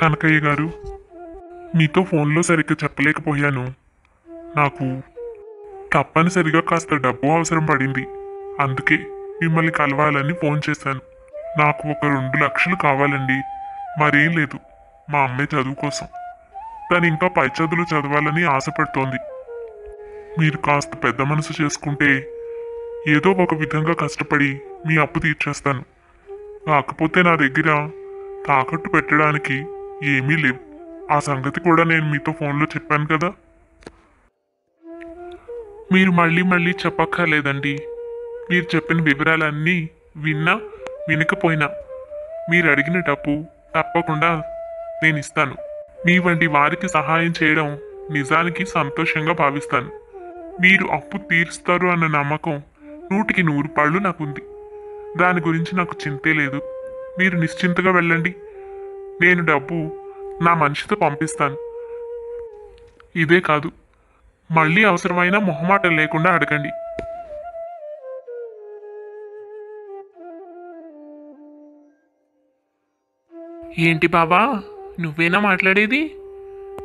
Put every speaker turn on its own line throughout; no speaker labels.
కనకయ్య గారు, మీతో ఫోన్లో సరిగ్గా చెప్పలేకపోయాను. నాకు తప్పనిసరిగా కాస్త డబ్బు అవసరం పడింది. అందుకే మిమ్మల్ని కలవాలని ఫోన్ చేశాను. నాకు ఒక 2 లక్షలు కావాలండి. మరేం లేదు, మా అమ్మాయి చదువు కోసం. తను ఇంకా పై చదువులు చదవాలని ఆశపడుతోంది. మీరు కాస్త పెద్ద మనసు చేసుకుంటే ఏదో ఒక విధంగా కష్టపడి మీ అప్పు తీర్చేస్తాను. కాకపోతే నా దగ్గర తాకట్టు పెట్టడానికి ఏమీ లేవు. ఆ సంగతి కూడా నేను మీతో ఫోన్లో చెప్పాను కదా. మీరు మళ్ళీ మళ్ళీ చెప్పక్కర్లేదండి. మీరు చెప్పిన వివరాలన్నీ విన్నా వినకపోయినా మీరు అడిగిన డబ్బు తప్పకుండా నేను ఇస్తాను. మీ వంటి వారికి సహాయం చేయడం నిజానికి సంతోషంగా భావిస్తాను. మీరు అప్పు తీరుస్తారు అన్న నమ్మకం 100% నాకుంది. దాని గురించి నాకు చింతే లేదు. మీరు నిశ్చింతగా వెళ్ళండి. నేను డబ్బు నా మనిషితో పంపిస్తాను. ఇదే కాదు, మళ్ళీ అవసరమైన మొహమాటం లేకుండా అడగండి.
ఏంటి బాబా, నువ్వేనా మాట్లాడేది?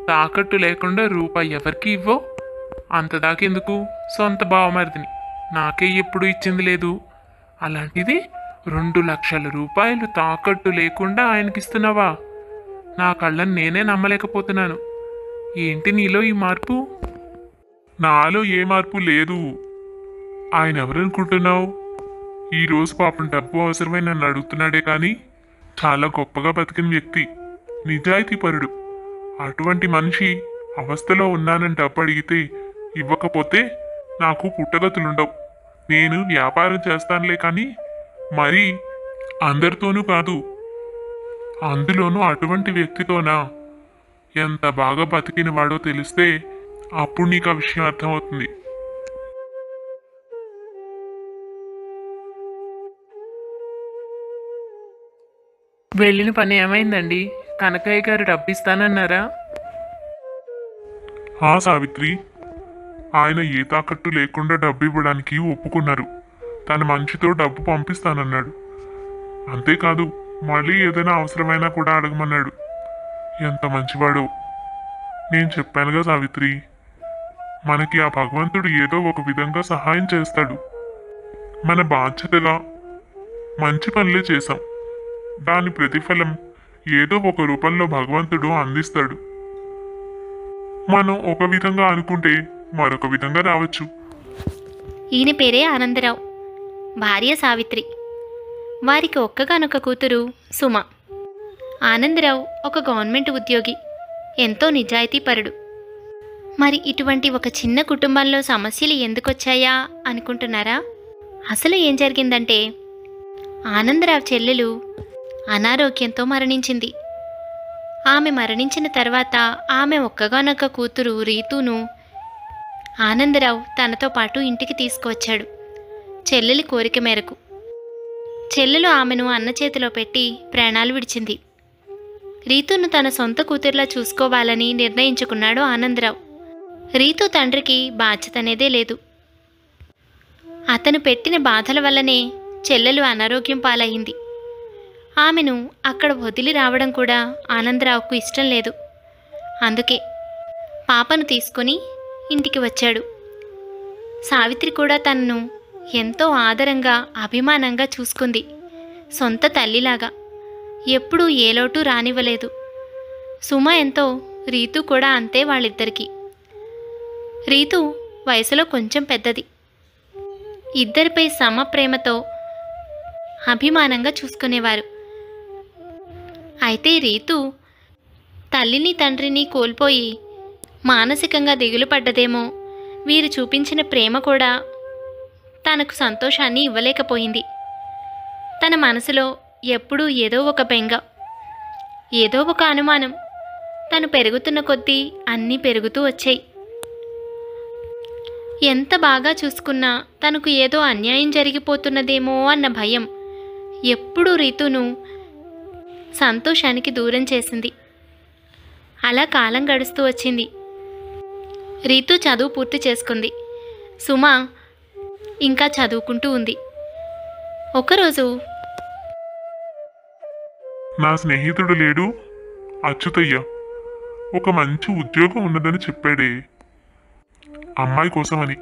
తాకట్టు లేకుండా రూపాయి ఎవరికి ఇవ్వో? అంతదాకెందుకు సొంత బావమరిదిని నాకే ఎప్పుడు ఇచ్చింది లేదు. అలాంటిది 2 లక్షల రూపాయలు తాకట్టు లేకుండా ఆయనకిస్తున్నావా? నా కళ్ళని నేనే నమ్మలేకపోతున్నాను. ఏంటి నీలో ఈ మార్పు?
నాలో ఏ మార్పు లేదు. ఆయన ఎవరనుకుంటున్నావు? ఈరోజు పాపం డబ్బు అవసరమై నన్ను అడుగుతున్నాడే కానీ చాలా గొప్పగా బతికిన వ్యక్తి, నిజాయితీపరుడు. అటువంటి మనిషి అవస్థలో ఉన్నానని డబ్బు అడిగితే ఇవ్వకపోతే నాకు పుట్టగతులుండవు. నేను వ్యాపారం చేస్తానులే కానీ మరీ అందరితోనూ కాదు. అందులోనూ అటువంటి వ్యక్తితోనా? ఎంత బాగా బతికిన వాడో తెలిస్తే అప్పుడు నీకు ఆ విషయం అర్థమవుతుంది.
వెళ్ళిన పని ఏమైందండి? కనకయ్య గారు డబ్బు ఇస్తానన్నారా?
సావిత్రి, ఆయన ఏ తాకట్టు లేకుండా డబ్బు ఇవ్వడానికి ఒప్పుకున్నారు. తన మనిషితో డబ్బు పంపిస్తానన్నాడు. అంతేకాదు, మళ్ళీ ఏదైనా అవసరమైనా కూడా అడగమన్నాడు. ఎంత మంచివాడో. నేను చెప్పానుగా సావిత్రి, మనకి ఆ భగవంతుడు ఏదో ఒక విధంగా సహాయం చేస్తాడు. మన బాధ్యతగా మంచి పనులే చేశాం. దాని ప్రతిఫలం ఏదో ఒక రూపంలో భగవంతుడు అందిస్తాడు. మనం ఒక విధంగా అనుకుంటే మరొక విధంగా రావచ్చు.
ఈయన పేరే ఆనందరావు, భార్య సావిత్రి. వారికి ఒక్కగానొక్క కూతురు సుమ. ఆనందరావు ఒక గవర్నమెంట్ ఉద్యోగి, ఎంతో నిజాయితీపరుడు. మరి ఇటువంటి ఒక చిన్న కుటుంబంలో సమస్యలు ఎందుకొచ్చాయా అనుకుంటున్నారా? అసలు ఏం జరిగిందంటే, ఆనందరావు చెల్లెలు అనారోగ్యంతో మరణించింది. ఆమె మరణించిన తర్వాత ఆమె ఒక్కగానొక్క కూతురు రీతును ఆనందరావు తనతో పాటు ఇంటికి తీసుకువచ్చాడు, చెల్లెలి కోరిక మేరకు. చెల్లెలు ఆమెను అన్న చేతిలో పెట్టి ప్రాణాలు విడిచింది. రీతును తన సొంత కూతురులా చూసుకోవాలని నిర్ణయించుకున్నాడు ఆనందరావు. రీతు తండ్రికి బాధ్యత అనేదే లేదు. అతను పెట్టిన బాధల వల్లనే చెల్లెలు అనారోగ్యం పాలయ్యింది. ఆమెను అక్కడ వదిలి రావడం కూడా ఆనందరావుకు ఇష్టం లేదు. అందుకే పాపను తీసుకుని ఇంటికి వచ్చాడు. సావిత్రి కూడా తనను ఎంతో ఆదరంగా అభిమానంగా చూసుకుంది, సొంత తల్లిలాగా. ఎప్పుడూ ఏ లోటు రానివ్వలేదు. సుమ ఎంతో, రీతు కూడా అంతే వాళ్ళిద్దరికీ. రీతు వయసులో కొంచెం పెద్దది. ఇద్దరిపై సమ ప్రేమతో అభిమానంగా చూసుకునేవారు. అయితే రీతు తల్లిని తండ్రిని కోల్పోయి మానసికంగా దిగులు పడ్డదేమో. వీరు చూపించిన ప్రేమ కూడా తనకు సంతోషాన్ని ఇవ్వలేకపోయింది. తన మనసులో ఎప్పుడూ ఏదో ఒక బెంగ, ఏదో ఒక అనుమానం. తను పెరుగుతున్న కొద్దీ అన్నీ పెరుగుతూ వచ్చాయి. ఎంత బాగా చూసుకున్నా తనకు ఏదో అన్యాయం జరిగిపోతున్నదేమో అన్న భయం ఎప్పుడూ రీతును సంతోషానికి దూరం చేసింది. అలా కాలం గడుస్తూ వచ్చింది. రీతు చదువు పూర్తి చేసుకుంది. సుమ ఇంకా చదువుకుంటూ ఉంది. ఒకరోజు
నా స్నేహితుడు లేడు, అచ్యుతయ్య ఒక మంచి ఉద్యోగం ఉన్నదని చెప్పాడే అమ్మాయి కోసమని.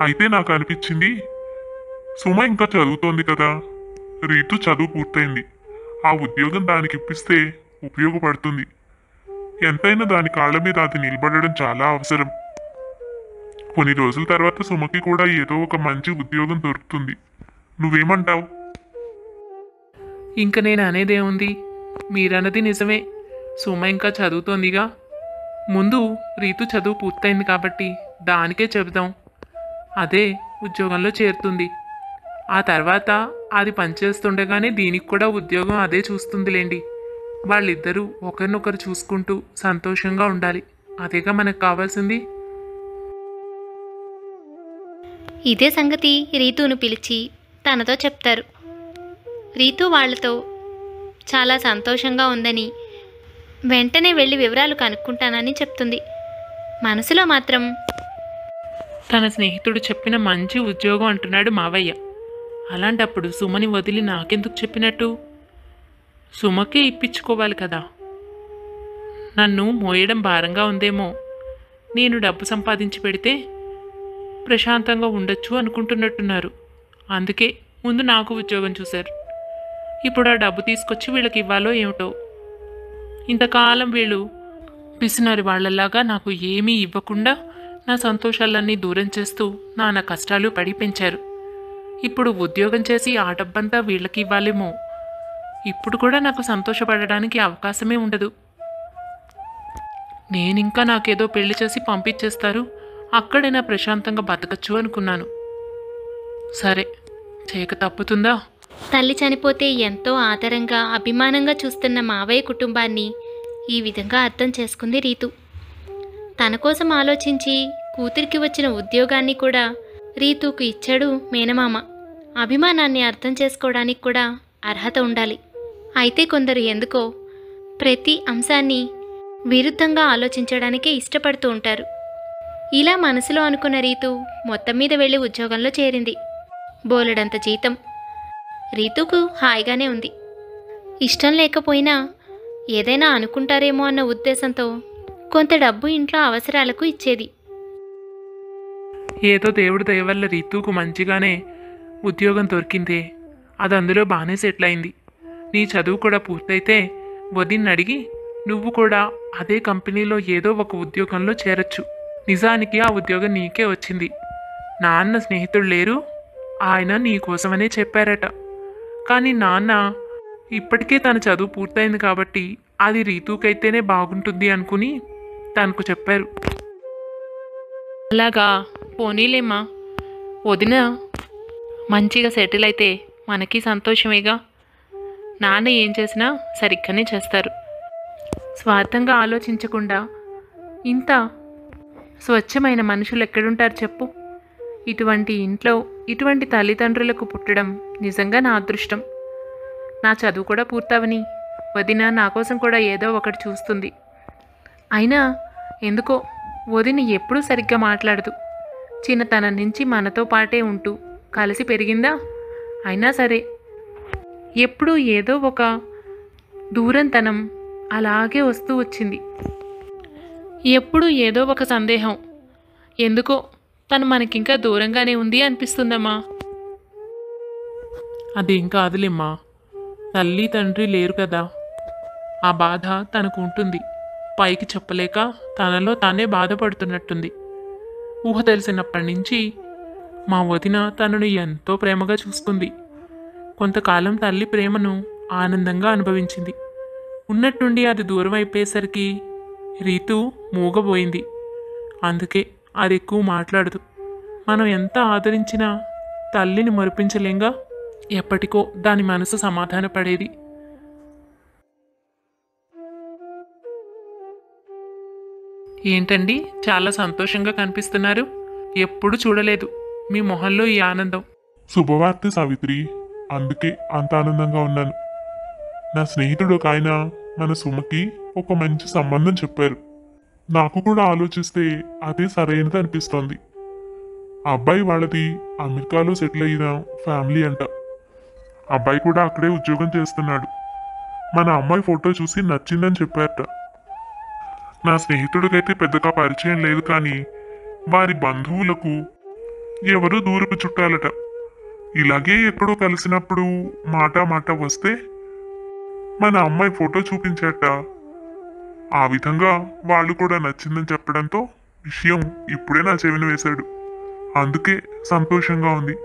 అయితే నాకు అనిపించింది సుమ ఇంకా చదువుతోంది కదా, రీతు చదువు పూర్తయింది, ఆ ఉద్యోగం దానికి ఇప్పిస్తే ఉపయోగపడుతుంది. ఎంతైనా దాని కాళ్ళ మీద అది నిలబడడం చాలా అవసరం. కొన్ని రోజుల తర్వాత సుమకి కూడా ఏదో ఒక మంచి ఉద్యోగం దొరుకుతుంది. నువ్వేమంటావు?
ఇంక నేను అనేదేముంది, మీరన్నది నిజమే. సుమ ఇంకా చదువుతోందిగా, ముందు రీతు చదువు పూర్తయింది కాబట్టి దానికే చెబుదాం. అదే ఉద్యోగంలో చేరుతుంది. ఆ తర్వాత అది పనిచేస్తుండగానే దీనికి కూడా ఉద్యోగం అదే చూస్తుందిలేండి. వాళ్ళిద్దరూ ఒకరినొకరు చూసుకుంటూ సంతోషంగా ఉండాలి. అదేగా మనకు కావాల్సింది.
ఇదే సంగతి రీతును పిలిచి తనతో చెప్తారు. రీతు వాళ్లతో చాలా సంతోషంగా ఉందని, వెంటనే వెళ్ళి వివరాలు కనుక్కుంటానని చెప్తుంది. మనసులో మాత్రం
తన స్నేహితుడు చెప్పిన మంచి ఉద్యోగం అంటున్నాడు మావయ్య. అలాంటప్పుడు సుమని వదిలి నాకెందుకు చెప్పినట్టు? సుమకే ఇప్పించుకోవాలి కదా. నన్ను మోయడం భారంగా ఉందేమో. నేను డబ్బు సంపాదించి పెడితే ప్రశాంతంగా ఉండొచ్చు అనుకుంటున్నట్టున్నారు. అందుకే ముందు నాకు ఉద్యోగం చూశారు. ఇప్పుడు ఆ డబ్బు తీసుకొచ్చి వీళ్ళకి ఇవ్వాలో ఏమిటో. ఇంతకాలం వీళ్ళు పిసినారి వాళ్ళలాగా నాకు ఏమీ ఇవ్వకుండా నా సంతోషాలన్నీ దూరం చేస్తూ నాన్న కష్టాలు పడి పెంచారు. ఇప్పుడు ఉద్యోగం చేసి ఆ డబ్బంతా వీళ్ళకి ఇవ్వాలేమో. ఇప్పుడు కూడా నాకు సంతోషపడడానికి అవకాశమే ఉండదు. నేనింకా నాకేదో పెళ్లి చేసి పంపించేస్తారు, అక్కడైనా ప్రశాంతంగా బతకచ్చు అనుకున్నాను. సరే, చేయక తప్పుతుందా?
తల్లి చనిపోతే ఎంతో ఆదరంగా అభిమానంగా చూస్తున్న మావయ్య కుటుంబాన్ని ఈ విధంగా అర్థం చేసుకుంది రీతు. తన కోసం ఆలోచించి కూతురికి వచ్చిన ఉద్యోగాన్ని కూడా రీతుకు ఇచ్చాడు మేనమామ. అభిమానాన్ని అర్థం చేసుకోవడానికి కూడా అర్హత ఉండాలి. అయితే కొందరు ఎందుకో ప్రతి అంశాన్ని విరుద్ధంగా ఆలోచించడానికే ఇష్టపడుతూ ఉంటారు. ఇలా మనసులో అనుకున్న రీతు మొత్తం మీద వెళ్ళి ఉద్యోగంలో చేరింది. బోలెడంత జీతం. రీతుకు హాయిగానే ఉంది. ఇష్టం లేకపోయినా ఏదైనా అనుకుంటారేమో అన్న ఉద్దేశంతో కొంత డబ్బు ఇంట్లో అవసరాలకు ఇచ్చేది.
ఏదో దేవుడి దయ వల్ల రీతుకు మంచిగానే ఉద్యోగం దొరికిందే. అది అందులో బాగానే సెటిల్ అయింది. నీ చదువు కూడా పూర్తయితే వదిన్ని అడిగి నువ్వు కూడా అదే కంపెనీలో ఏదో ఒక ఉద్యోగంలో చేరొచ్చు. నిజానికి ఆ ఉద్యోగం నీకే వచ్చింది. నాన్న స్నేహితుడు లేరు, ఆయన నీ కోసమనే చెప్పారట. కానీ నాన్న ఇప్పటికే తన చదువు పూర్తయింది కాబట్టి అది రీతుకైతేనే బాగుంటుంది అనుకుని తనకు చెప్పారు. అలాగా, పోనీలేమ్మా. వదిన మంచిగా సెటిల్ అయితే మనకి సంతోషమేగా. నాన్న ఏం చేసినా సరిగ్గానే చేస్తారు. స్వార్థంగా ఆలోచించకుండా ఇంత స్వచ్ఛమైన మనుషులు ఎక్కడుంటారు చెప్పు. ఇటువంటి ఇంట్లో ఇటువంటి తల్లిదండ్రులకు పుట్టడం నిజంగా నా అదృష్టం. నా చదువు కూడా పూర్తవని వదిన నా కోసం కూడా ఏదో ఒకటి చూస్తుంది. అయినా ఎందుకో వదిన ఎప్పుడూ సరిగ్గా మాట్లాడదు. చిన్నతనం నుంచి మనతో పాటే ఉంటూ కలిసి పెరిగిందా. అయినా సరే ఎప్పుడూ ఏదో ఒక దూరంతనం అలాగే వస్తూ వచ్చింది. ఎప్పుడూ ఏదో ఒక సందేహం. ఎందుకో తను మనకింకా దూరంగానే ఉంది అనిపిస్తుందమ్మా. అదేం కాదులేమ్మా, తల్లి తండ్రి లేరు కదా. ఆ బాధ తనకు ఉంటుంది. పైకి చెప్పలేక తనలో తానే బాధపడుతున్నట్టుంది. ఊహ తెలిసినప్పటి నుంచి మా వదిన తనను ఎంతో ప్రేమగా చూసుకుంది. కొంతకాలం తల్లి ప్రేమను ఆనందంగా అనుభవించింది. ఉన్నట్టుండి అది దూరం అయిపోయేసరికి రీతు మూగబోయింది. అందుకే అది ఎక్కువ మాట్లాడదు. మనం ఎంత ఆదరించినా తల్లిని మరిపించలేంగా. ఎప్పటికో దాని మనసు సమాధాన పడేది. ఏంటండి, చాలా సంతోషంగా కనిపిస్తున్నారు. ఎప్పుడు చూడలేదు మీ మొహంలో ఈ ఆనందం.
శుభవార్త సావిత్రి, అందుకే అంత ఆనందంగా ఉన్నాను. నా స్నేహితుడు ఒక ఆయన మన సుమకి ఒక మంచి సంబంధం చెప్పారు. నాకు కూడా ఆలోచిస్తే అదే సరైనది అనిపిస్తోంది. ఆ అబ్బాయి వాళ్ళది అమెరికాలో సెటిల్ అయిన ఫ్యామిలీ అంట. అబ్బాయి కూడా అక్కడే ఉద్యోగం చేస్తున్నాడు. మన అమ్మాయి ఫోటో చూసి నచ్చిందని చెప్పారట. నా స్నేహితుడికైతే పెద్దగా పరిచయం లేదు, కానీ వారి బంధువులకు ఎవరూ దూరపు చుట్టాలట. ఇలాగే ఎక్కడో కలిసినప్పుడు మాట వస్తే మన అమ్మాయి ఫోటో చూపించాట. ఆ విధంగా వాళ్ళు కూడా నచ్చిందని చెప్పడంతో విషయం ఇప్పుడే నా చెవిన వేశాడు. అందుకే సంతోషంగా ఉంది.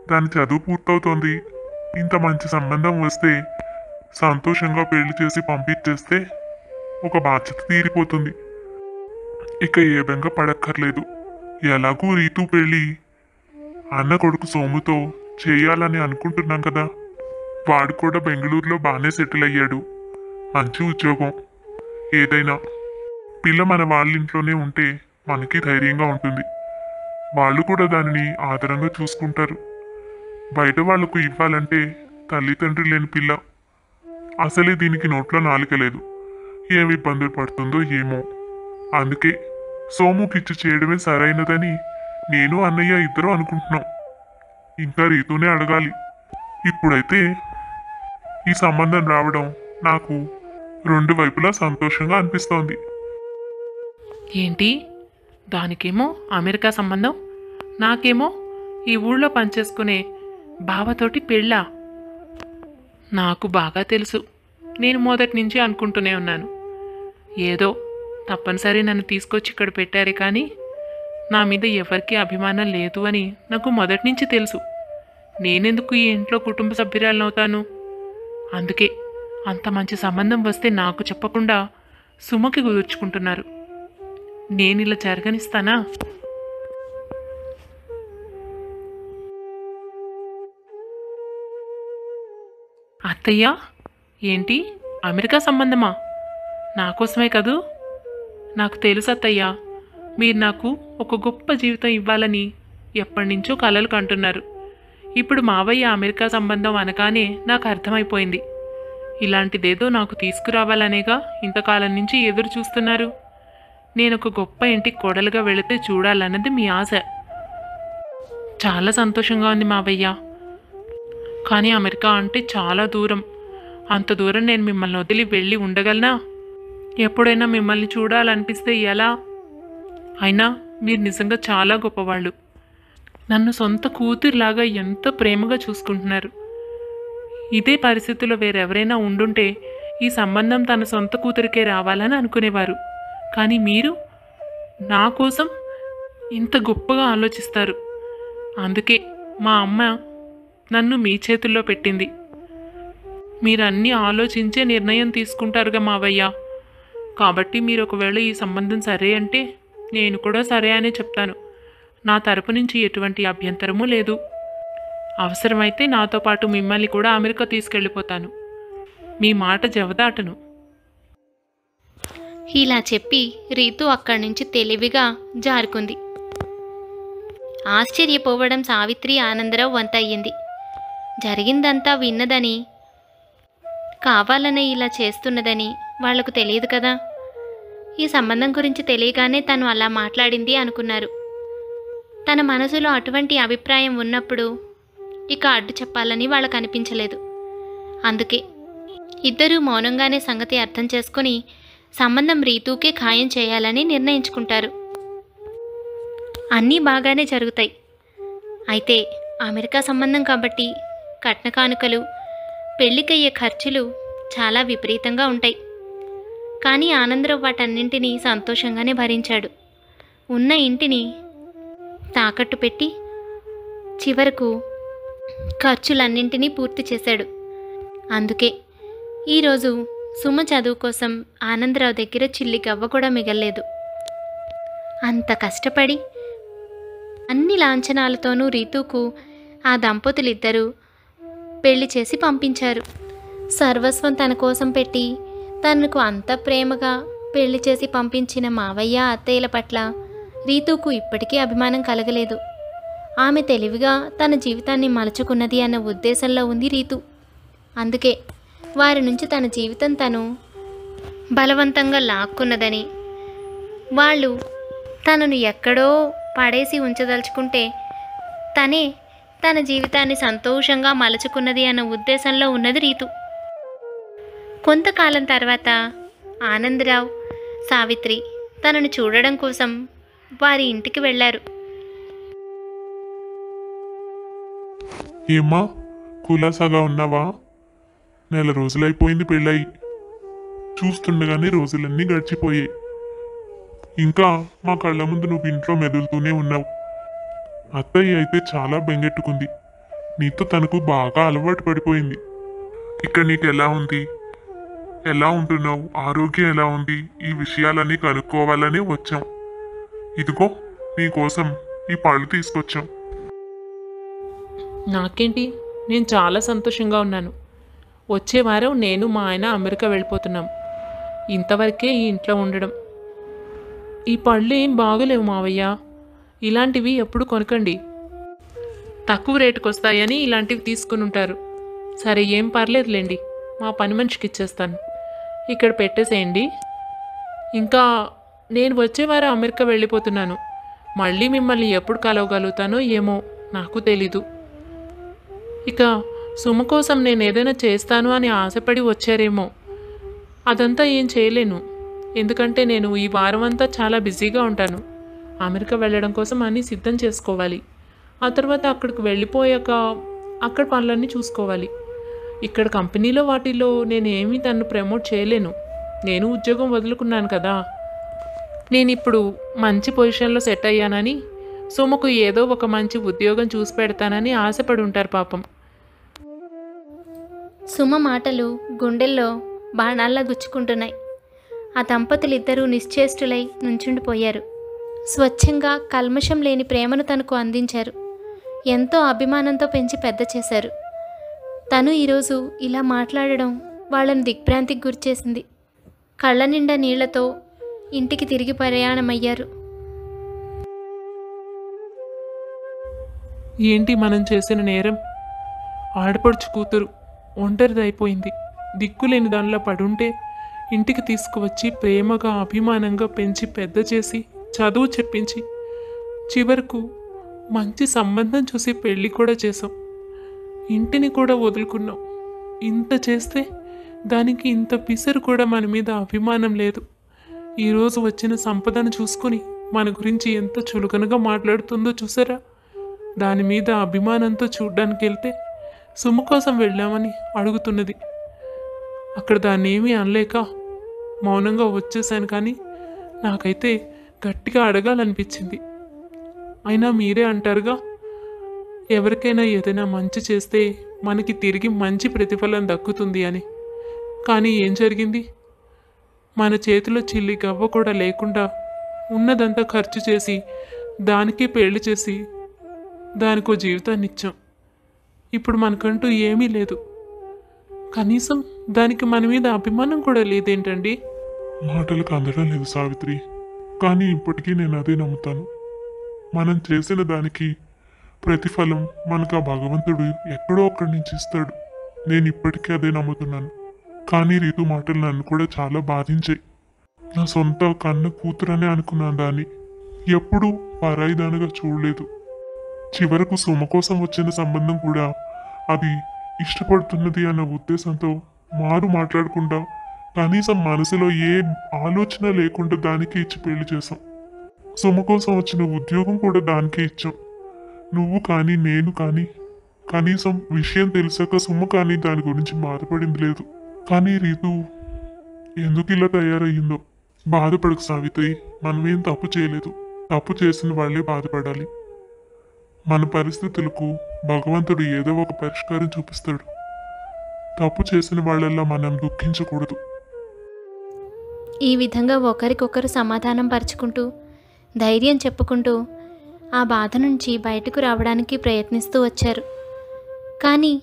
దాని చదువు పూర్తవుతోంది. ఇంత మంచి సంబంధం వస్తే సంతోషంగా పెళ్లి చేసి పంపించేస్తే ఒక బాధ్యత తీరిపోతుంది. ఇక ఏ బెంగ పడక్కర్లేదు. ఎలాగూ రీతు పెళ్ళి అన్న కొడుకు సోముతో చేయాలని అనుకుంటున్నాం కదా. వాడు కూడా బెంగళూరులో బాగానే సెటిల్ అయ్యాడు. మంచి ఉద్యోగం. ఏదైనా పిల్ల మన వాళ్ళ ఇంట్లోనే ఉంటే మనకి ధైర్యంగా ఉంటుంది. వాళ్ళు కూడా దానిని ఆదరంగా చూసుకుంటారు. బయట వాళ్లకు ఇవ్వాలంటే తల్లిదండ్రి లేని పిల్ల. అసలే దీనికి నోట్లో నాలుక లేదు. ఏమి ఇబ్బందులు పడుతుందో ఏమో. అందుకే సోముకిచ్చి చేయడమే సరైనదని నేను అన్నయ్య ఇద్దరు అనుకుంటున్నాం. ఇంకా రీతూనే అడగాలి. ఇప్పుడైతే ఈ సంబంధం రావడం నాకు రెండు వైపులా సంతోషంగా అనిపిస్తోంది.
ఏంటి? దానికేమో అమెరికా సంబంధం, నాకేమో ఈ ఊళ్ళో పనిచేసుకునే బావతోటి పెళ్ళా? నాకు బాగా తెలుసు. నేను మొదటి నుంచి అనుకుంటూనే ఉన్నాను. ఏదో తప్పనిసరి నన్ను తీసుకొచ్చి ఇక్కడ పెట్టారే, కానీ నా మీద ఎవరికీ అభిమానం లేదు అని నాకు మొదటి నుంచి తెలుసు. నేనెందుకు ఈ ఇంట్లో కుటుంబ సభ్యురాలను అవుతాను? అందుకే అంత మంచి సంబంధం వస్తే నాకు చెప్పకుండా సుమకి కుదుర్చుకుంటున్నారు. నేను ఇలా జరగనిస్తానా? అత్తయ్య, ఏంటి అమెరికా సంబంధమా? నా కోసమే కదూ? నాకు తెలుసు అత్తయ్య, మీరు నాకు ఒక గొప్ప జీవితం ఇవ్వాలని ఎప్పటి నుంచో కలలు కంటున్నారు. ఇప్పుడు మావయ్య అమెరికా సంబంధం అనగానే నాకు అర్థమైపోయింది. ఇలాంటిదేదో నాకు తీసుకురావాలనేగా ఇంతకాలం నుంచి ఎదురు చూస్తున్నారు. నేను ఒక గొప్ప ఇంటికి కోడలుగా వెళితే చూడాలన్నది మీ ఆశ. చాలా సంతోషంగా ఉంది మావయ్య. కానీ అమెరికా అంటే చాలా దూరం. అంత దూరం నేను మిమ్మల్ని వదిలి వెళ్ళి ఉండగలనా? ఎప్పుడైనా మిమ్మల్ని చూడాలనిపిస్తే ఎలా? అయినా మీరు నిజంగా చాలా గొప్పవాళ్ళు. నన్ను సొంత కూతురులాగా ఎంత ప్రేమగా చూసుకుంటున్నారు. ఇదే పరిస్థితుల్లో వేరెవరైనా ఉండుంటే ఈ సంబంధం తన సొంత కూతురికే రావాలని అనుకునేవారు. కానీ మీరు నా కోసం ఇంత గొప్పగా ఆలోచిస్తారు. అందుకే మా అమ్మ నన్ను మీ చేతుల్లో పెట్టింది. మీరు అన్నీ ఆలోచించే నిర్ణయం తీసుకుంటారుగా మావయ్య. కాబట్టి మీరు ఒకవేళ ఈ సంబంధం సరే అంటే నేను కూడా సరే అనే చెప్తాను. నా తరపు నుంచి ఎటువంటి అభ్యంతరమూ లేదు. అవసరమైతే నాతో పాటు మిమ్మల్ని కూడా అమెరికా తీసుకెళ్ళిపోతాను. మీ మాట జవదాటను.
ఇలా చెప్పి రీతు అక్కడి నుంచి తెలివిగా జారుకుంది. ఆశ్చర్యపోవడం సావిత్రి ఆనందరావు వంత అయ్యింది. జరిగిందంతా విన్నదని, కావాలనే ఇలా చేస్తున్నదని వాళ్లకు తెలియదు కదా. ఈ సంబంధం గురించి తెలియగానే తను అలా మాట్లాడింది అనుకున్నారు. తన మనసులో అటువంటి అభిప్రాయం ఉన్నప్పుడు ఇక అడ్డు చెప్పాలని వాళ్ళకు అనిపించలేదు. అందుకే ఇద్దరూ మౌనంగానే సంగతి అర్థం చేసుకుని సంబంధం రీతూకే ఖాయం చేయాలని నిర్ణయించుకుంటారు. అన్నీ బాగానే జరుగుతాయి. అయితే అమెరికా సంబంధం కాబట్టి కట్న కానుకలు, పెళ్లికయ్యే ఖర్చులు చాలా విపరీతంగా ఉంటాయి. కానీ ఆనందరావు వాటన్నింటినీ సంతోషంగానే భరించాడు. ఉన్న ఇంటిని తాకట్టు పెట్టి చివరకు ఖర్చులన్నింటినీ పూర్తి చేశాడు. అందుకే ఈరోజు సుమ చదువు కోసం ఆనందరావు దగ్గర చిల్లి గవ్వ కూడా మిగల్లేదు. అంత కష్టపడి అన్ని లాంఛనాలతోనూ రీతూకు ఆ దంపతులిద్దరూ పెళ్లి చేసి పంపించారు. సర్వస్వం తన కోసం పెట్టి తనకు అంత ప్రేమగా పెళ్లి చేసి పంపించిన మావయ్య అత్తయ్యల పట్ల రీతూకు ఇప్పటికీ అభిమానం కలగలేదు. ఆమె తెలివిగా తన జీవితాన్ని మలుచుకున్నది అన్న ఉద్దేశంలో ఉంది రీతు. అందుకే వారి నుంచి తన జీవితం తను బలవంతంగా లాక్కున్నదని, వాళ్ళు తనను ఎక్కడో పడేసి ఉంచదలుచుకుంటే తనే తన జీవితాన్ని సంతోషంగా మలుచుకున్నది అన్న ఉద్దేశంలో ఉన్నది రీతు. కొంతకాలం తర్వాత ఆనందరావు, సావిత్రి తనను చూడడం కోసం వారి ఇంటికి వెళ్ళారు.
ఏమ్మా, కులాసాగా ఉన్నావా? నెల రోజులైపోయింది పెళ్ళయి. చూస్తుండగానే రోజులన్నీ గడిచిపోయాయి. ఇంకా మా కళ్ళ ముందు నువ్వు ఇంట్లో మెదులుతూనే ఉన్నావు. అత్తయ్య అయితే చాలా బెంగెట్టుకుంది. నీతో తనకు బాగా అలవాటు పడిపోయింది. ఇక్కడ నీకు ఎలా ఉంది, ఎలా ఉంటున్నావు, ఆరోగ్యం ఎలా ఉంది, ఈ విషయాలన్నీ కనుక్కోవాలని వచ్చాం. ఇదిగో నీకోసం ఈ పళ్ళు తీసుకొచ్చాం.
నాకేంటి, నేను చాలా సంతోషంగా ఉన్నాను. వచ్చే వారం నేను మా ఆయన అమెరికా వెళ్ళిపోతున్నాం. ఇంతవరకే ఈ ఇంట్లో ఉండడం. ఈ పళ్ళు ఏం బాగలేవు మావయ్య. ఇలాంటివి ఎప్పుడు కొనకండి. తక్కువ రేటుకు వస్తాయని ఇలాంటివి తీసుకుని ఉంటారు. సరే, ఏం పర్లేదులేండి, మా పని మనిషికి ఇచ్చేస్తాను. ఇక్కడ పెట్టేసేయండి. ఇంకా నేను వచ్చే వారం అమెరికా వెళ్ళిపోతున్నాను. మళ్ళీ మిమ్మల్ని ఎప్పుడు కలవగలుగుతానో ఏమో నాకు తెలీదు. ఇక సుమ కోసం నేను ఏదైనా చేస్తాను అని ఆశపడి వచ్చారేమో. అదంతా ఏం చేయలేను, ఎందుకంటే నేను ఈ వారం అంతా చాలా బిజీగా ఉంటాను. అమెరికా వెళ్ళడం కోసం అన్నీ సిద్ధం చేసుకోవాలి. ఆ తర్వాత అక్కడికి వెళ్ళిపోయాక అక్కడ పనులన్నీ చూసుకోవాలి. ఇక్కడ కంపెనీలో వాటిలో నేను ఏమీ తను ప్రమోట్ చేయలేను. నేను ఉద్యోగం వదులుకున్నాను కదా. నేను ఇప్పుడు మంచి పొజిషన్లో సెట్ అయ్యానని, సుమకు ఏదో ఒక మంచి ఉద్యోగం చూసి పెడతానని ఆశపడి ఉంటారు పాపం.
సుమ మాటలు గుండెల్లో బాణాల్లా గుచ్చుకుంటున్నాయి. ఆ దంపతులిద్దరూ నిశ్చేష్టులై నుంచుండిపోయారు. స్వచ్ఛంగా కల్మషం లేని ప్రేమను తనకు అందించారు. ఎంతో అభిమానంతో పెంచి పెద్ద చేశారు. తను ఈరోజు ఇలా మాట్లాడడం వాళ్ళని దిగ్భ్రాంతికి గురిచేసింది. కళ్ళ నిండా నీళ్లతో ఇంటికి తిరిగి ప్రయాణమయ్యారు.
ఏంటి మనం చేసిన నేరం? ఆడపడుచు కూతురు ఒంటరిదైపోయింది. దిక్కులేని దానిలో పడుంటే ఇంటికి తీసుకువచ్చి ప్రేమగా అభిమానంగా పెంచి పెద్ద చేసి చదువు చెప్పించి చివరకు మంచి సంబంధం చూసి పెళ్ళి కూడా చేసాం. ఇంటిని కూడా వదులుకున్నాం. ఇంత చేస్తే దానికి ఇంత పిసరు కూడా మన మీద అభిమానం లేదు. ఈరోజు వచ్చిన సంపదను చూసుకుని మన గురించి ఎంత చులకనగా మాట్లాడుతుందో చూసారా? దాని మీద అభిమానంతో చూడ్డానికి వెళ్తే సుమ కోసం వెళ్ళామని అడుగుతున్నది. అక్కడ దాన్ని ఏమీ అనలేక మౌనంగా వచ్చేసాను. కానీ నాకైతే గట్టిగా అడగాలనిపించింది. అయినా మీరే అంటారుగా, ఎవరికైనా ఏదైనా మంచి చేస్తే మనకి తిరిగి మంచి ప్రతిఫలం దక్కుతుంది అని. కానీ ఏం జరిగింది? మన చేతిలో చిల్లి గవ్వ కూడా లేకుండా ఉన్నదంతా ఖర్చు చేసి దానికి పెళ్లి చేసి దానికో జీవితాన్ని ఇచ్చాం. ఇప్పుడు మనకంటూ ఏమీ లేదు. కనీసం దానికి మన మీద అభిమానం కూడా లేదేంటండి?
మాటలకు అందడం లేదు సావిత్రి, కానీ ఇప్పటికీ నేను అదే నమ్ముతాను. మనం చేసిన దానికి ప్రతిఫలం మనకు ఆ భగవంతుడు ఎక్కడో ఒక్కడి నుంచి ఇస్తాడు. నేను ఇప్పటికీ అదే నమ్ముతున్నాను. కానీ రీతు మాటలు నన్ను కూడా చాలా బాధించాయి. నా సొంత కన్న కూతురనే అనుకున్నాను దాన్ని. ఎప్పుడూ పరాయిదానిగా చూడలేదు. చివరకు సుమ కోసం వచ్చిన సంబంధం కూడా అది ఇష్టపడుతున్నది అన్న ఉద్దేశంతో మాట్లాడకుండా కనీసం మనసులో ఏ ఆలోచన లేకుండా దానికి ఇచ్చి పెళ్లి చేశాం. సుమ కోసం వచ్చిన ఉద్యోగం కూడా దానికే ఇచ్చాం. నువ్వు కానీ నేను కానీ కనీసం విషయం తెలిసాక సుమ కానీ దాని గురించి బాధపడింది లేదు. కానీ రీతు ఎందుకు ఇలా తయారయ్యిందో. బాధపడకు సావిత్రి, మనమేం తప్పు చేయలేదు. తప్పు చేసిన వాళ్ళే బాధపడాలి. మన పరిస్థితులకు భగవంతుడు ఏదో ఒక పరిష్కారం చూపిస్తాడు. తప్పు చేసిన వాళ్ళల్లా మనం దుఃఖించకూడదు.
ఈ విధంగా ఒకరికొకరు సమాధానం పరుచుకుంటూ ధైర్యం చెప్పుకుంటూ ఆ బాధ నుంచి బయటకు రావడానికి ప్రయత్నిస్తూ వచ్చారు. కానీ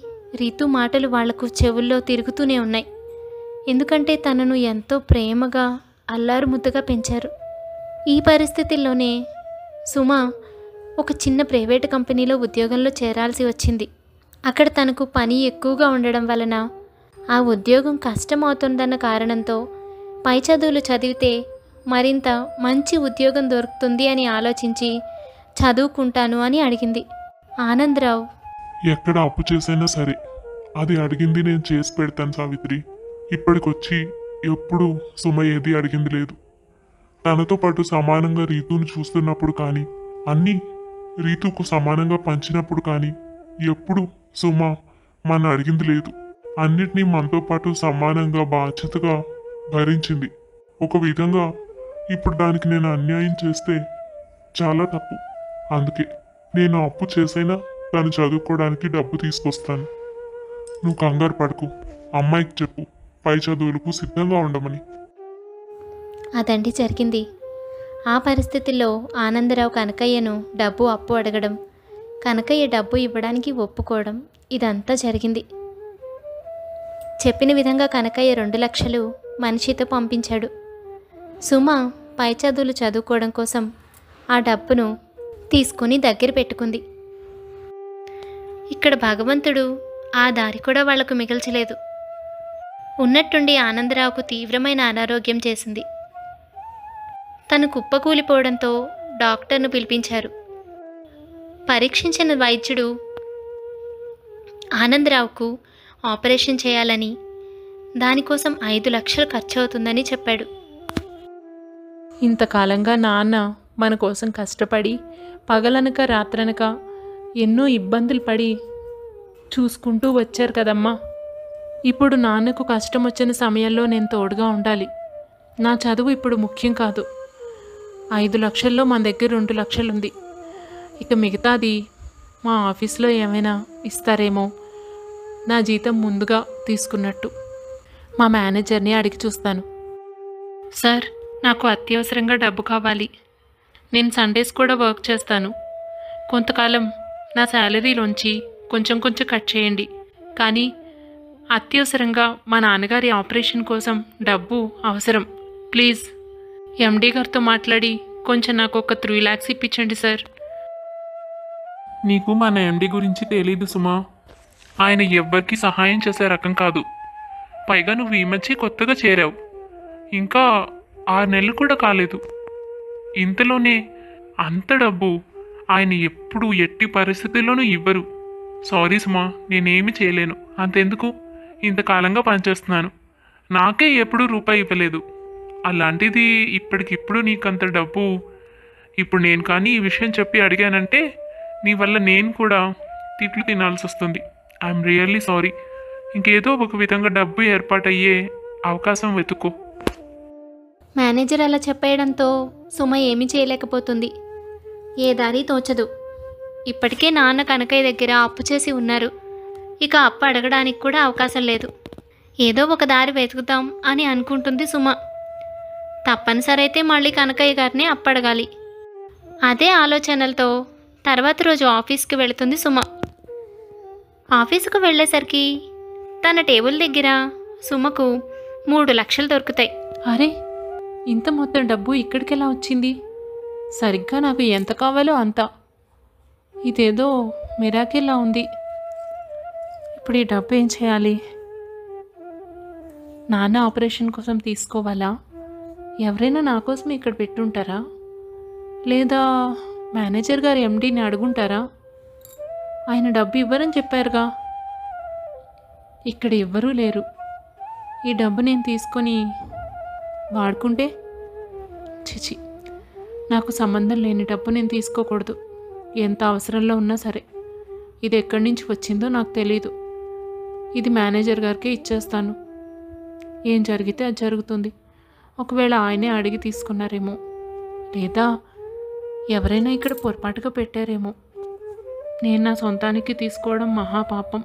రీతు మాటలు వాళ్లకు చెవుల్లో తిరుగుతూనే ఉన్నాయి. ఎందుకంటే తనను ఎంతో ప్రేమగా అల్లారు ముద్దుగా పెంచారు. ఈ పరిస్థితుల్లోనే సుమ ఒక చిన్న ప్రైవేటు కంపెనీలో ఉద్యోగంలో చేరాల్సి వచ్చింది. అక్కడ తనకు పని ఎక్కువగా ఉండడం వలన ఆ ఉద్యోగం కష్టమవుతుందన్న కారణంతో పై చదువులు చదివితే మరింత మంచి ఉద్యోగం దొరుకుతుంది అని ఆలోచించి చదువుకుంటాను అని అడిగింది. ఆనందరావు,
ఎక్కడ అప్పు చేసైనా సరే అది అడిగింది నేను చేసి పెడతాను సావిత్రి. ఇప్పటికొచ్చి ఎప్పుడు సుమ ఏది అడిగింది లేదు. తనతో పాటు సమానంగా రీతును చూస్తున్నప్పుడు కానీ, అన్నీ రీతుకు సమానంగా పంచినప్పుడు కానీ ఎప్పుడు సుమ మన అడిగింది లేదు. అన్నిటినీ మనతో పాటు సమానంగా బాధ్యతగా భరించింది. ఒక విధంగా ఇప్పుడు దానికి నేను అన్యాయం చేస్తే చాలా తప్పు. అందుకే నేను అప్పు చేసైనా తను చదువుకోవడానికి డబ్బు తీసుకొస్తాను. నువ్వు కంగారు పడుకు. అమ్మాయికి చెప్పు పై చదువులకు సిద్ధంగా ఉండమని.
అదండి జరిగింది. ఆ పరిస్థితుల్లో ఆనందరావు కనకయ్యను డబ్బు అప్పు అడగడం, కనకయ్య డబ్బు ఇవ్వడానికి ఒప్పుకోవడం, ఇదంతా జరిగింది. చెప్పిన విధంగా కనకయ్య 2 లక్షలు మనిషితో పంపించాడు. సుమ పై చదువులు చదువుకోవడం కోసం ఆ డబ్బును తీసుకుని దగ్గర పెట్టుకుంది. ఇక్కడ భగవంతుడు ఆ దారి కూడా వాళ్లకు మిగల్చలేదు. ఉన్నట్టుండి ఆనందరావుకు తీవ్రమైన అనారోగ్యం చేసింది. తను కుప్పకూలిపోవడంతో డాక్టర్ను పిలిపించారు. పరీక్షించిన వైద్యుడు ఆనందరావుకు ఆపరేషన్ చేయాలని, దానికోసం 5 లక్షలు ఖర్చు అవుతుందని చెప్పాడు.
ఇంతకాలంగా నాన్న మన కోసం కష్టపడి పగలనక రాత్రనక ఎన్నో ఇబ్బందులు పడి చూసుకుంటూ వచ్చారు కదమ్మా. ఇప్పుడు నాన్నకు కష్టం వచ్చిన సమయంలో నేను తోడుగా ఉండాలి. నా చదువు ఇప్పుడు ముఖ్యం కాదు. 5 లక్షల్లో మన దగ్గర 2 లక్షలు ఉంది. ఇక మిగతాది మా ఆఫీస్లో ఏమైనా ఇస్తారేమో, నా జీతం ముందుగా తీసుకున్నట్టు. మా మేనేజర్ని అడిగి చూస్తాను. సార్, నాకు అత్యవసరంగా డబ్బు కావాలి. నేను సండేస్ కూడా వర్క్ చేస్తాను. కొంతకాలం నా శాలరీలోంచి కొంచెం కొంచెం కట్ చేయండి. కానీ అత్యవసరంగా మా నాన్నగారి ఆపరేషన్ కోసం డబ్బు అవసరం. ప్లీజ్ ఎండీ గారితో మాట్లాడి కొంచెం నాకు ఒక 3 lakhs ఇప్పించండి సార్. నీకు మన ఎండీ గురించి తెలీదు సుమా. ఆయన ఎవ్వరికి సహాయం చేసే రకం కాదు. పైగా నువ్వు ఈ మధ్య కొత్తగా చేరావు. ఇంకా 6 నెలలు కూడా కాలేదు. ఇంతలోనే అంత డబ్బు ఆయన ఎప్పుడు ఎట్టి పరిస్థితుల్లోనూ ఇవ్వరు. సారీ సుమా, నేనేమి చేయలేను. అంతెందుకు, ఇంతకాలంగా పనిచేస్తున్నాను. నాకే ఎప్పుడు రూపాయి ఇవ్వలేదు. అలాంటిది ఇప్పటికిప్పుడు నీకంత డబ్బు. ఇప్పుడు నేను కానీ ఈ విషయం చెప్పి అడిగానంటే నీ వల్ల నేను కూడా తిట్లు తినాల్సి వస్తుంది. I'm really sorry. ఇంకేదో ఒక విధంగా డబ్బు ఏర్పాటయ్యే అవకాశం వెతుక్కో.
మేనేజర్ అలా చెప్పేయడంతో సుమ ఏమీ చేయలేకపోతుంది. ఏ దారి తోచదు. ఇప్పటికే నాన్న కనకయ్య దగ్గర అప్పు చేసి ఉన్నారు. ఇక అప్పు అడగడానికి కూడా అవకాశం లేదు. ఏదో ఒక దారి వెతుకుతాం అని అనుకుంటుంది సుమ. తప్పనిసరి అయితే మళ్ళీ కనకయ్య గారిని అప్పడగాలి. అదే ఆలోచనలతో తర్వాత రోజు ఆఫీస్కి వెళుతుంది సుమ. ఆఫీసుకు వెళ్ళేసరికి తన టేబుల్ దగ్గర సుమకు 3 లక్షలు దొరుకుతాయి.
అరే, ఇంత మొత్తం డబ్బు ఇక్కడికి ఎలా వచ్చింది? సరిగ్గా నాకు ఎంత కావాలో అంత. ఇదేదో మిరాకిల్లా ఉంది. ఇప్పుడు ఈ డబ్బు ఏం చేయాలి? నాన్న ఆపరేషన్ కోసం తీసుకోవాలా? ఎవరైనా నా కోసం ఇక్కడ పెట్టుంటారా? లేదా మేనేజర్ గారు ఎండీని అడుగుంటారా? ఆయన డబ్బు ఇవ్వరని చెప్పారుగా. ఇక్కడ ఎవ్వరూ లేరు. ఈ డబ్బు నేను తీసుకొని వాడుకుంటే? చిచి, నాకు సంబంధం లేని డబ్బు నేను తీసుకోకూడదు. ఎంత అవసరంలో ఉన్నా సరే. ఇది ఎక్కడి నుంచి వచ్చిందో నాకు తెలీదు. ఇది మేనేజర్ గారికే ఇచ్చేస్తాను. ఏం జరిగితే అది జరుగుతుంది. ఒకవేళ ఆయనే అడిగి తీసుకున్నారేమో, లేదా ఎవరైనా ఇక్కడ పొరపాటుగా పెట్టారేమో. నేను నా సొంతానికి తీసుకోవడం మహాపాపం.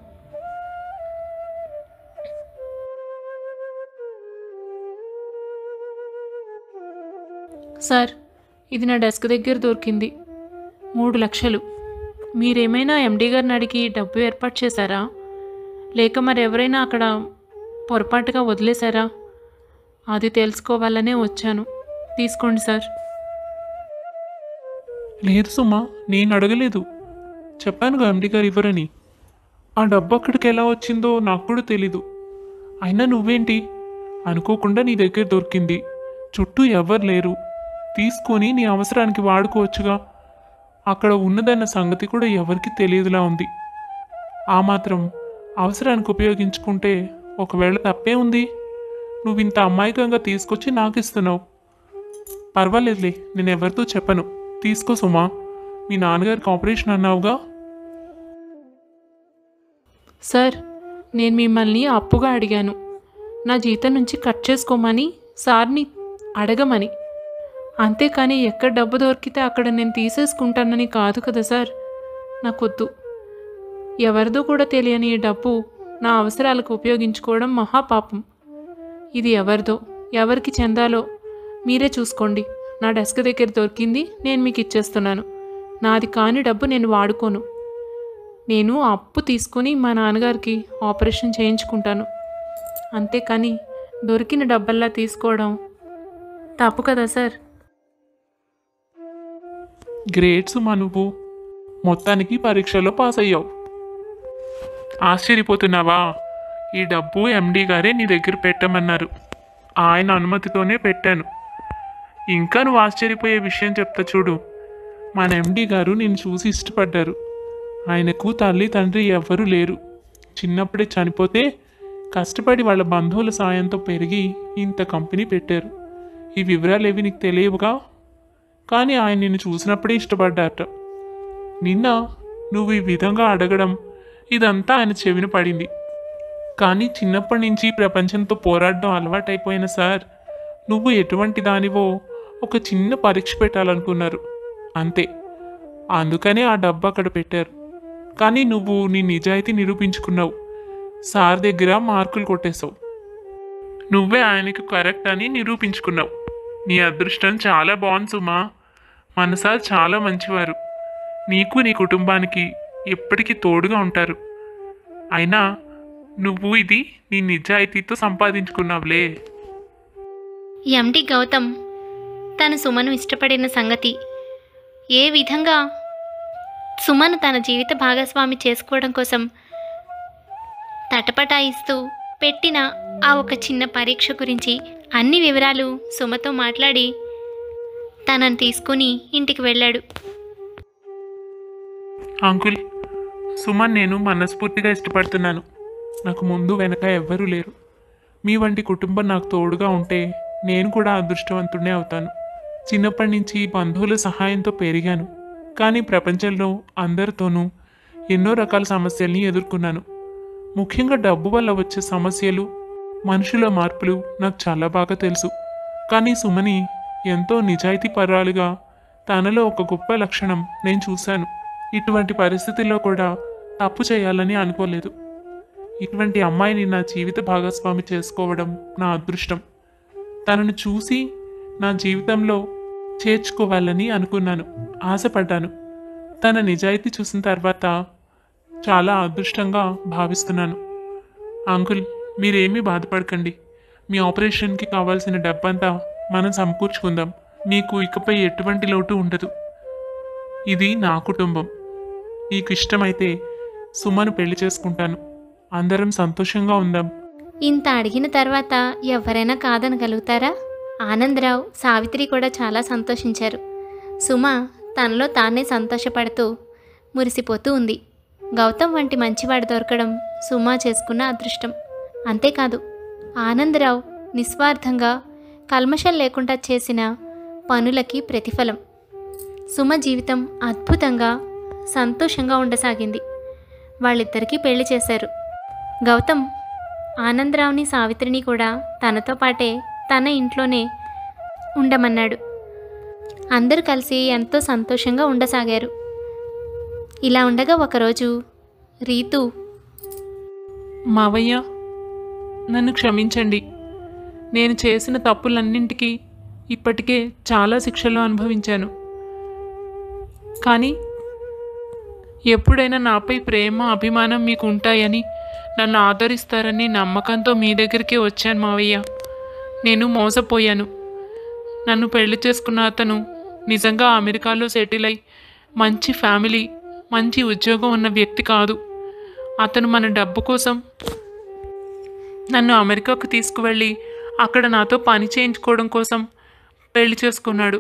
సార్, ఇది నా డెస్క్ దగ్గర దొరికింది. 3 లక్షలు. మీరేమైనా ఎండీ గారిని అడిగి డబ్బు ఏర్పాటు చేశారా? లేక మరెవరైనా అక్కడ పొరపాటుగా వదిలేశారా? అది తెలుసుకోవాలనే వచ్చాను. తీసుకోండి సార్. లేదు సుమా, నేను అడగలేదు. చెప్పానుగా ఎండీ గారు ఇవ్వరని. ఆ డబ్బు అక్కడికి ఎలా వచ్చిందో నాకు కూడా తెలీదు. అయినా నువ్వేంటి, అనుకోకుండా నీ దగ్గర దొరికింది. చుట్టూ ఎవ్వరు లేరు. తీసుకొని నీ అవసరానికి వాడుకోవచ్చుగా. అక్కడ ఉన్నదన్న సంగతి కూడా ఎవరికి తెలియదులా ఉంది. ఆ మాత్రం అవసరానికి ఉపయోగించుకుంటే ఒకవేళ తప్పే ఉంది. నువ్వు ఇంత అమాయకంగా తీసుకొచ్చి నాకు ఇస్తున్నావు. పర్వాలేదులే, నేను ఎవరితో చెప్పను. తీసుకో సుమా, మీ నాన్నగారికి ఆపరేషన్ అన్నావుగా.
సార్, నేను మిమ్మల్ని అప్పుగా అడిగాను. నా జీతం నుంచి కట్ చేసుకోమని సార్ని అడగమని. అంతేకాని ఎక్కడ డబ్బు దొరికితే అక్కడ నేను తీసేసుకుంటానని కాదు కదా సార్. నాకొద్దు. ఎవరిదో కూడా తెలియని ఈ డబ్బు నా అవసరాలకు ఉపయోగించుకోవడం మహాపాపం. ఇది ఎవరిదో, ఎవరికి చెందాలో మీరే చూసుకోండి. నా డెస్క్ దగ్గర దొరికింది, నేను మీకు ఇచ్చేస్తున్నాను. నాది కాని డబ్బు నేను వాడుకోను. నేను అప్పు తీసుకుని మా నాన్నగారికి ఆపరేషన్ చేయించుకుంటాను. అంతేకాని దొరికిన డబ్బల్లా తీసుకోవడం తప్పు కదా సార్.
గ్రేట్ సుమా, నువ్వు మొత్తానికి పరీక్షలో పాస్ అయ్యావు. ఆశ్చర్యపోతున్నావా? ఈ డబ్బు ఎండి గారే నీ దగ్గర పెట్టమన్నారు. ఆయన అనుమతితోనే పెట్టాను. ఇంకా నువ్వు ఆశ్చర్యపోయే విషయం చెప్తా చూడు. మన ఎండి గారు నిన్ను చూసి ఇష్టపడ్డారు. ఆయనకు తల్లి తండ్రి ఎవ్వరూ లేరు. చిన్నప్పుడే చనిపోతే కష్టపడి వాళ్ళ బంధువుల సాయంతో పెరిగి ఇంత కంపెనీ పెట్టారు. ఈ వివరాలు ఏవి నీకు తెలియవుగా, కానీ ఆయన నిన్ను చూసినప్పుడే ఇష్టపడ్డారట. నిన్న నువ్వు ఈ విధంగా అడగడం ఇదంతా ఆయన చెవిన పడింది. కానీ చిన్నప్పటి నుంచి ప్రపంచంతో పోరాడడం అలవాటైపోయిన సార్, నువ్వు ఎటువంటి దానివో ఒక చిన్న పరీక్ష పెట్టాలనుకున్నారు అంతే. అందుకనే ఆ డబ్బు అక్కడ పెట్టారు. కానీ నువ్వు నీ నిజాయితీ నిరూపించుకున్నావు. సార్ దగ్గర మార్కులు కొట్టేశావు. నువ్వే ఆయనకు కరెక్ట్ అని నిరూపించుకున్నావు. నీ అదృష్టం చాలా బాగుంది సుమా. మన సార్ చాలా మంచివారు. నీకు నీ కుటుంబానికి ఎప్పటికీ తోడుగా ఉంటారు. అయినా నువ్వు ఇది నీ నిజాయితీతో సంపాదించుకున్నావులే.
ఎండి గౌతమ్ తను సుమను ఇష్టపడిన సంగతి, ఏ విధంగా సుమను తన జీవిత భాగస్వామి చేసుకోవడం కోసం తటపటాయిస్తూ పెట్టిన ఆ ఒక చిన్న పరీక్ష గురించి అన్ని వివరాలు సుమతో మాట్లాడి తనను తీసుకుని ఇంటికి వెళ్ళాడు.
అంకుల్, సుమన్ నేను మనస్ఫూర్తిగా ఇష్టపడుతున్నాను. నాకు ముందు వెనక ఎవ్వరూ లేరు. మీ వంటి కుటుంబం నాకు తోడుగా ఉంటే నేను కూడా అదృష్టవంతుడే అవుతాను. చిన్నప్పటి నుంచి బంధువుల సహాయంతో పెరిగాను. కానీ ప్రపంచంలో అందరితోనూ ఎన్నో రకాల సమస్యల్ని ఎదుర్కొన్నాను. ముఖ్యంగా డబ్బు వల్ల వచ్చే సమస్యలు, మనుషుల మార్పులు నాకు చాలా బాగా తెలుసు. కానీ సుమని ఎంతో నిజాయితీ పరాలుగా, తనలో ఒక గొప్ప లక్షణం నేను చూశాను. ఇటువంటి పరిస్థితుల్లో కూడా తప్పు చేయాలని అనుకోలేదు. ఇటువంటి అమ్మాయిని నా జీవిత భాగస్వామి చేసుకోవడం నా అదృష్టం. తనను చూసి నా జీవితంలో చేర్చుకోవాలని అనుకున్నాను, ఆశపడ్డాను. తన నిజాయితీ చూసిన తర్వాత చాలా అదృష్టంగా భావిస్తున్నాను. అంకుల్, మీరేమీ బాధపడకండి. మీ ఆపరేషన్కి కావాల్సిన డబ్బంతా మనం సమకూర్చుకుందాం. మీకు ఇకపై ఎటువంటి లోటు ఉండదు. ఇది నా కుటుంబం. నీకు ఇష్టమైతే సుమను పెళ్లి చేసుకుంటాను. అందరం సంతోషంగా ఉందాం.
ఇంత అడిగిన తర్వాత ఎవరైనా కాదనగలుగుతారా? ఆనందరావు, సావిత్రి కూడా చాలా సంతోషించారు. సుమ తనలో తానే సంతోషపడుతూ మురిసిపోతూ ఉంది. గౌతమ్ వంటి మంచివాడు దొరకడం సుమ చేసుకున్న అదృష్టం. అంతేకాదు, ఆనందరావు నిస్వార్థంగా కల్మషం లేకుండా చేసిన పనులకి ప్రతిఫలం. సుమ జీవితం అద్భుతంగా సంతోషంగా ఉండసాగింది. వాళ్ళిద్దరికీ పెళ్లి చేశారు. గౌతమ్ ఆనందరావుని, సావిత్రిని కూడా తనతో పాటే తన ఇంట్లోనే ఉండమన్నాడు. అందరూ కలిసి ఎంతో సంతోషంగా ఉండసాగారు. ఇలా ఉండగా ఒకరోజు రీతు,
మావయ్య, నన్ను క్షమించండి. నేను చేసిన తప్పులన్నింటికీ ఇప్పటికే చాలా శిక్షలు అనుభవించాను. కానీ ఎప్పుడైనా నాపై ప్రేమ, అభిమానం మీకు ఉంటాయని, నన్ను ఆదరిస్తారని నమ్మకంతో మీ దగ్గరికి వచ్చాను మావయ్య. నేను మోసపోయాను. నన్ను పెళ్లి చేసుకున్న అతను నిజంగా అమెరికాలో సెటిల్ అయి మంచి ఫ్యామిలీ, మంచి ఉద్యోగం ఉన్న వ్యక్తి కాదు. అతను మన డబ్బు కోసం నన్ను అమెరికాకు తీసుకువెళ్ళి అక్కడ నాతో పని చేయించుకోవడం కోసం పెళ్లి చేసుకున్నాడు.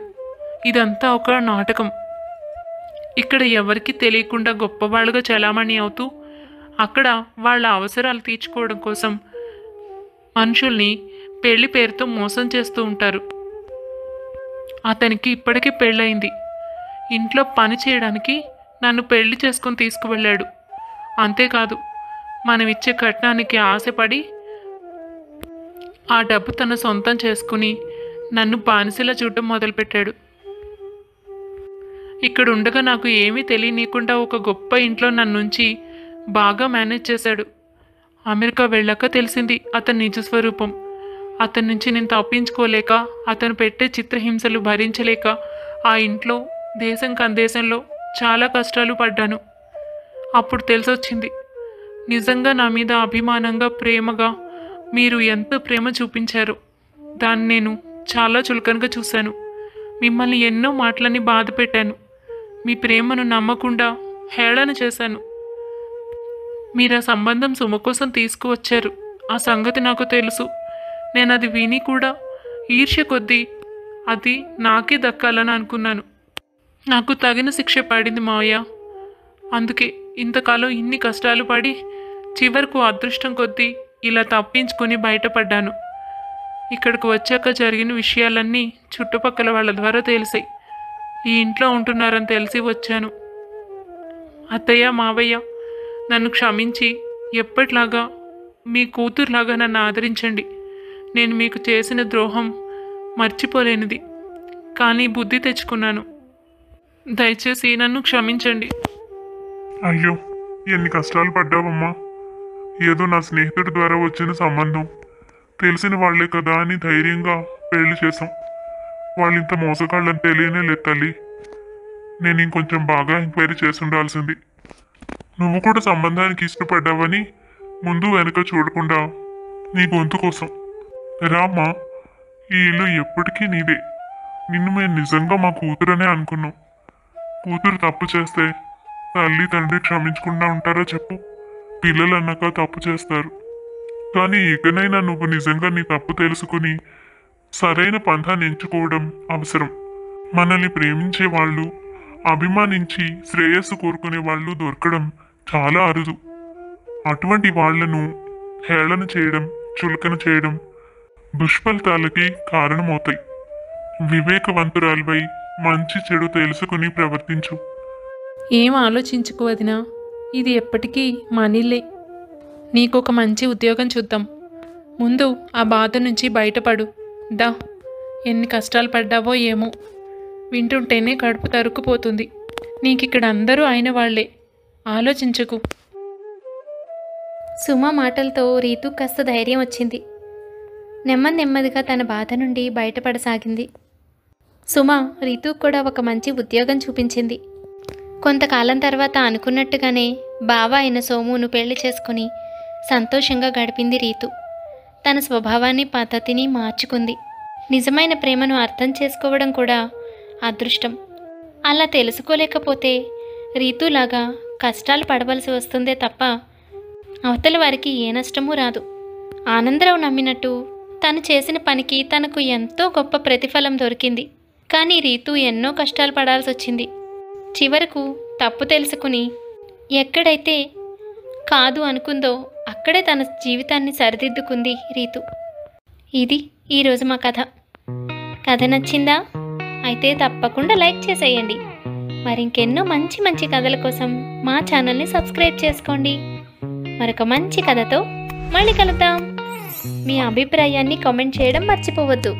ఇదంతా ఒక నాటకం. ఇక్కడ ఎవరికి తెలియకుండా గొప్పవాళ్ళుగా చలామణి అవుతూ అక్కడ వాళ్ళ అవసరాలు తీర్చుకోవడం కోసం మనుషుల్ని
పెళ్లి పేరుతో మోసం చేస్తూ ఉంటారు. అతనికి ఇప్పటికే పెళ్ళయింది. ఇంట్లో పని చేయడానికి నన్ను పెళ్లి చేసుకొని తీసుకువెళ్ళాడు. అంతేకాదు, మనం ఇచ్చే కట్నానికి ఆశపడి ఆ డబ్బు తన సొంతం చేసుకుని నన్ను బానిసలా చూడటం మొదలుపెట్టాడు. ఇక్కడ ఉండగా నాకు ఏమీ తెలియనీయకుండా ఒక గొప్ప ఇంట్లో నన్నుంచి బాగా మేనేజ్ చేశాడు. అమెరికా వెళ్ళాక తెలిసింది అతని నిజ స్వరూపం. అతని నుంచి నేను తప్పించుకోలేక, అతను పెట్టే చిత్రహింసలు భరించలేక ఆ ఇంట్లో దేశం కందేశంలో చాలా కష్టాలు పడ్డాను. అప్పుడు తెలిసొచ్చింది, నిజంగా నా మీద అభిమానంగా, ప్రేమగా మీరు ఎంత ప్రేమ చూపించారో దాన్ని నేను చాలా చులకనగా చూశాను. మిమ్మల్ని ఎన్నో మాటలని బాధ పెట్టాను. మీ ప్రేమను నమ్మకుండా హేళన చేశాను. మీరు ఆ సంబంధం సుమ కోసం తీసుకువచ్చారు. ఆ సంగతి నాకు తెలుసు. నేను అది విని కూడా ఈర్ష్య కొద్దీ అది నాకే దక్కాలని అనుకున్నాను. నాకు తగిన శిక్ష పడింది మావయ్య. అందుకే ఇంతకాలం ఇన్ని కష్టాలు పడి చివరకు అదృష్టం కొద్దీ ఇలా తప్పించుకొని బయటపడ్డాను. ఇక్కడికి వచ్చాక జరిగిన విషయాలన్నీ చుట్టుపక్కల వాళ్ళ ద్వారా తెలిసాయి. ఈ ఇంట్లో ఉంటున్నారని తెలిసి వచ్చాను. అత్తయ్య, మావయ్య, నన్ను క్షమించి ఎప్పటిలాగా మీ కూతురులాగా నన్ను ఆదరించండి. నేను మీకు చేసిన ద్రోహం మర్చిపోలేనిది, కానీ బుద్ధి తెచ్చుకున్నాను. దయచేసి నన్ను క్షమించండి.
అయ్యో, ఎన్ని కష్టాలు పడ్డావమ్మా. ఏదో నా స్నేహితుడి ద్వారా వచ్చిన సంబంధం, తెలిసిన వాళ్లే కదా అని ధైర్యంగా పెళ్లి చేశాం. వాళ్ళు ఇంత మోసగాళ్ళని తెలియనే లేదు తల్లి. నేను ఇంకొంచెం బాగా ఎంక్వైరీ చేసి ఉండాల్సింది. నువ్వు కూడా సంబంధానికి ఇష్టపడ్డావని ముందు వెనక చూడకుండా నీ గొంతు కోసం రామ్మా, ఈ ఇల్లు ఎప్పటికీ నీదే. నిన్ను మేము నిజంగా మా కూతురనే అనుకున్నాం. కూతురు తప్పు చేస్తే తల్లి తండ్రి క్షమించకుండా ఉంటారా చెప్పు? పిల్లలు అన్నాక తప్పు చేస్తారు. కానీ ఇకనైనా నువ్వు నిజంగా నీ తప్పు తెలుసుకుని సరైన పంథాన్ని ఎంచుకోవడం అవసరం. మనల్ని ప్రేమించే వాళ్ళు, అభిమానించి శ్రేయస్సు కోరుకునే వాళ్ళు దొరకడం చాలా అరుదు. అటువంటి వాళ్లను హేళన చేయడం, చులకన చేయడం దుష్ఫలితాలకి కారణమవుతాయి. వివేకవంతురాలిపై మంచి చెడు తెలుసుకుని ప్రవర్తించు.
ఏం ఆలోచించుకో వదినా, ఇది ఎప్పటికీ మనీలే. నీకొక మంచి ఉద్యోగం చూద్దాం. ముందు ఆ బాధ నుంచి బయటపడు. దా, ఎన్ని కష్టాలు పడ్డావో ఏమో, వింటుంటేనే కడుపు తరుక్కుపోతుంది. నీకిక్కడ అందరూ అయిన వాళ్లే, ఆలోచించకు.
సుమ మాటలతో రీతు కాస్త ధైర్యం వచ్చింది. నెమ్మదిగా తన బాధ నుండి బయటపడసాగింది. సుమ రీతుకు కూడా ఒక మంచి ఉద్యోగం చూపించింది. కొంతకాలం తర్వాత అనుకున్నట్టుగానే బావ అయిన సోమును పెళ్లి చేసుకుని సంతోషంగా గడిపింది రీతు. తన స్వభావాన్ని, పద్ధతిని మార్చుకుంది. నిజమైన ప్రేమను అర్థం చేసుకోవడం కూడా అదృష్టం. అలా తెలుసుకోలేకపోతే రీతులాగా కష్టాలు పడవలసి వస్తుందే తప్ప అవతల వారికి ఏ నష్టమూ రాదు. ఆనందరావు నమ్మినట్టు తను చేసిన పనికి తనకు ఎంతో గొప్ప ప్రతిఫలం దొరికింది. కానీ రీతు ఎన్నో కష్టాలు పడాల్సి వచ్చింది. చివరకు తప్పు తెలుసుకుని ఎక్కడైతే కాదు అనుకుందో అక్కడే తన జీవితాన్ని సరిదిద్దుకుంది రీతు. ఇది ఈరోజు మా కథ. కథ నచ్చిందా? అయితే తప్పకుండా లైక్ చేసేయండి. మరింకెన్నో మంచి మంచి కథల కోసం మా ఛానల్ని సబ్స్క్రైబ్ చేసుకోండి. మరొక మంచి కథతో మళ్ళీ కలుద్దాం. మీ అభిప్రాయాన్ని కామెంట్ చేయడం మర్చిపోవద్దు.